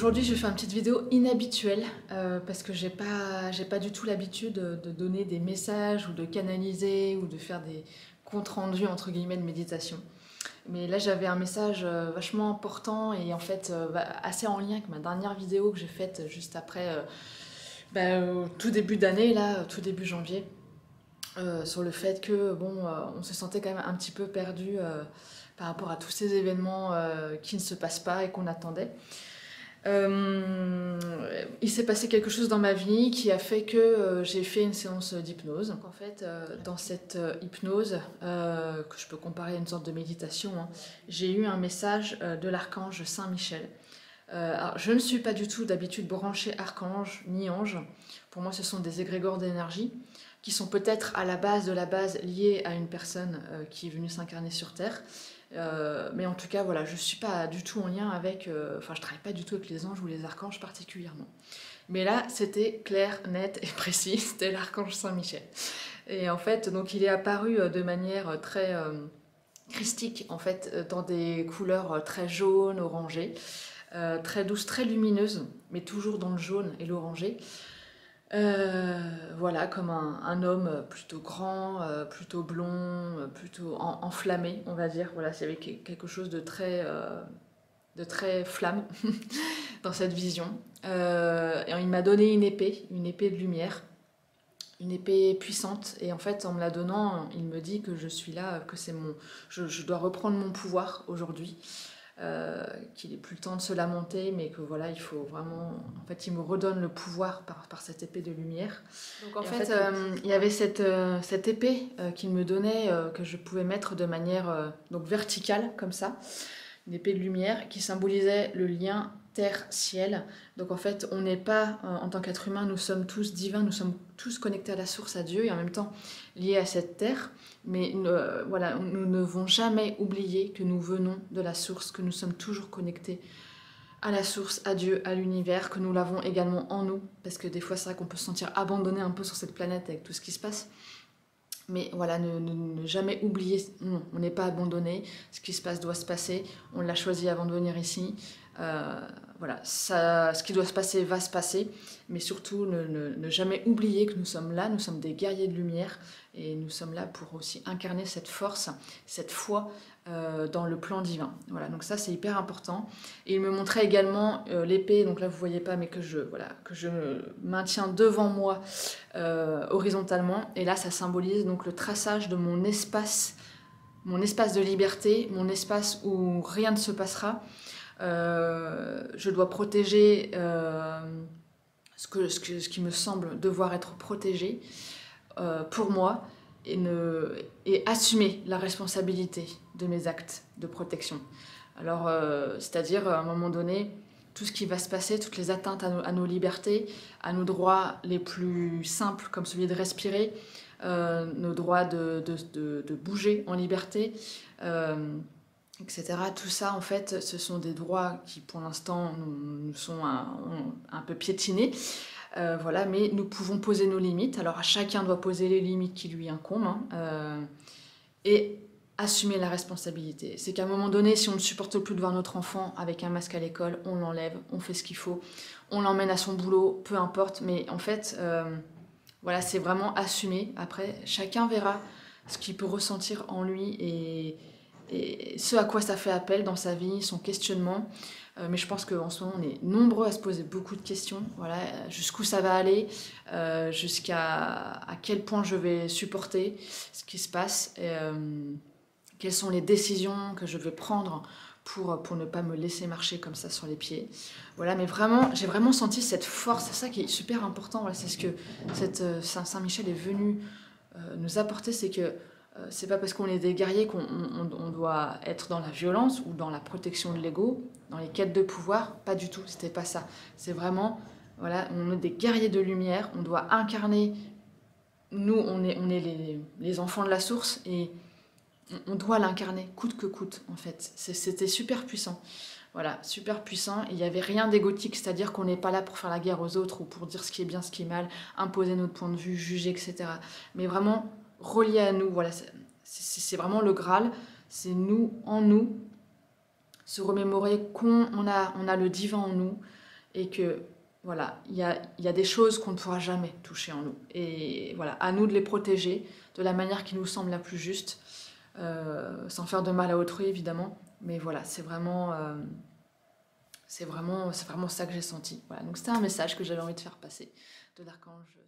Aujourd'hui, je fais une petite vidéo inhabituelle parce que j'ai pas du tout l'habitude de donner des messages ou de canaliser ou de faire des comptes rendus entre guillemets de méditation. Mais là, j'avais un message vachement important et en fait assez en lien avec ma dernière vidéo que j'ai faite juste après, au tout début d'année, là, tout début janvier, sur le fait que bon, on se sentait quand même un petit peu perdu par rapport à tous ces événements qui ne se passent pas et qu'on attendait. Il s'est passé quelque chose dans ma vie qui a fait que j'ai fait une séance d'hypnose. Donc en fait, dans cette hypnose, que je peux comparer à une sorte de méditation, hein, j'ai eu un message de l'archange Saint-Michel. Alors, je ne suis pas du tout d'habitude branchée archange ni ange. Pour moi, ce sont des égrégores d'énergie qui sont peut-être à la base de la base liés à une personne qui est venue s'incarner sur Terre. Mais en tout cas, voilà, je ne suis pas du tout en lien avec... Enfin, je ne travaille pas du tout avec les anges ou les archanges particulièrement. Mais là, c'était clair, net et précis, c'était l'archange Saint-Michel. Et en fait, donc, il est apparu de manière très christique, en fait, dans des couleurs très jaunes, orangées, très douces, très lumineuses, mais toujours dans le jaune et l'orangé. Voilà, comme un homme plutôt grand, plutôt blond, plutôt enflammé, on va dire. Voilà, il y avait quelque chose de très flamme dans cette vision. Et il m'a donné une épée de lumière, une épée puissante. Et en fait, en me la donnant, il me dit que je suis là, que je dois reprendre mon pouvoir aujourd'hui. Qu'il n'est plus le temps de se lamenter, mais que voilà, il faut vraiment... En fait, il me redonne le pouvoir par cette épée de lumière. Donc en fait, il y avait cette épée qu'il me donnait, que je pouvais mettre de manière donc verticale, comme ça, une épée de lumière qui symbolisait le lien terre-ciel. Donc en fait, on n'est pas, en tant qu'être humain, nous sommes tous divins, nous sommes tous connectés à la source, à Dieu, et en même temps liés à cette terre. Mais voilà, nous ne devons jamais oublier que nous venons de la source, que nous sommes toujours connectés à la source, à Dieu, à l'univers, que nous l'avons également en nous. Parce que des fois, c'est vrai qu'on peut se sentir abandonné un peu sur cette planète avec tout ce qui se passe. Mais voilà, ne jamais oublier, non, on n'est pas abandonné, ce qui se passe doit se passer, on l'a choisi avant de venir ici, voilà, ce qui doit se passer va se passer, mais surtout ne jamais oublier que nous sommes là, nous sommes des guerriers de lumière, et nous sommes là pour aussi incarner cette force, cette foi dans le plan divin. Voilà, donc ça c'est hyper important. Et il me montrait également l'épée, donc là vous voyez pas, mais que je maintiens devant moi horizontalement, et là ça symbolise donc le traçage de mon espace de liberté, mon espace où rien ne se passera. Je dois protéger ce qui me semble devoir être protégé pour moi, et assumer la responsabilité de mes actes de protection. Alors, c'est-à-dire, à un moment donné, tout ce qui va se passer, toutes les atteintes à nos libertés, à nos droits les plus simples, comme celui de respirer, nos droits de bouger en liberté, etc. Tout ça, en fait, ce sont des droits qui, pour l'instant, nous sont un peu piétinés. Voilà, mais nous pouvons poser nos limites. Alors, chacun doit poser les limites qui lui incombent, hein, et assumer la responsabilité. C'est qu'à un moment donné, si on ne supporte plus de voir notre enfant avec un masque à l'école, on l'enlève, on fait ce qu'il faut, on l'emmène à son boulot, peu importe. Mais en fait, voilà, c'est vraiment assumer. Après, chacun verra ce qu'il peut ressentir en lui et ce à quoi ça fait appel dans sa vie, son questionnement. Mais je pense qu'en ce moment, on est nombreux à se poser beaucoup de questions. Voilà, jusqu'où ça va aller, jusqu'à quel point je vais supporter ce qui se passe, quelles sont les décisions que je vais prendre pour ne pas me laisser marcher comme ça sur les pieds. Voilà, mais vraiment, j'ai vraiment senti cette force, c'est ça qui est super important. Voilà, c'est ce que Saint-Michel est venu nous apporter, c'est que c'est pas parce qu'on est des guerriers qu'on doit être dans la violence ou dans la protection de l'ego, dans les quêtes de pouvoir, pas du tout, c'était pas ça. C'est vraiment, voilà, on est des guerriers de lumière, on doit incarner, nous on est les enfants de la source, et on doit l'incarner coûte que coûte en fait. C'était super puissant. Voilà, super puissant. Il n'y avait rien d'égotique, c'est-à-dire qu'on n'est pas là pour faire la guerre aux autres ou pour dire ce qui est bien, ce qui est mal, imposer notre point de vue, juger, etc. Mais vraiment relié à nous, voilà, c'est vraiment le Graal, c'est nous, en nous, se remémorer qu'on a le divin en nous, et que voilà, il y a des choses qu'on ne pourra jamais toucher en nous. Et voilà, à nous de les protéger de la manière qui nous semble la plus juste, sans faire de mal à autrui évidemment. Mais voilà, c'est vraiment ça que j'ai senti. Voilà, donc c'était un message que j'avais envie de faire passer de l'archange Saint-Michel.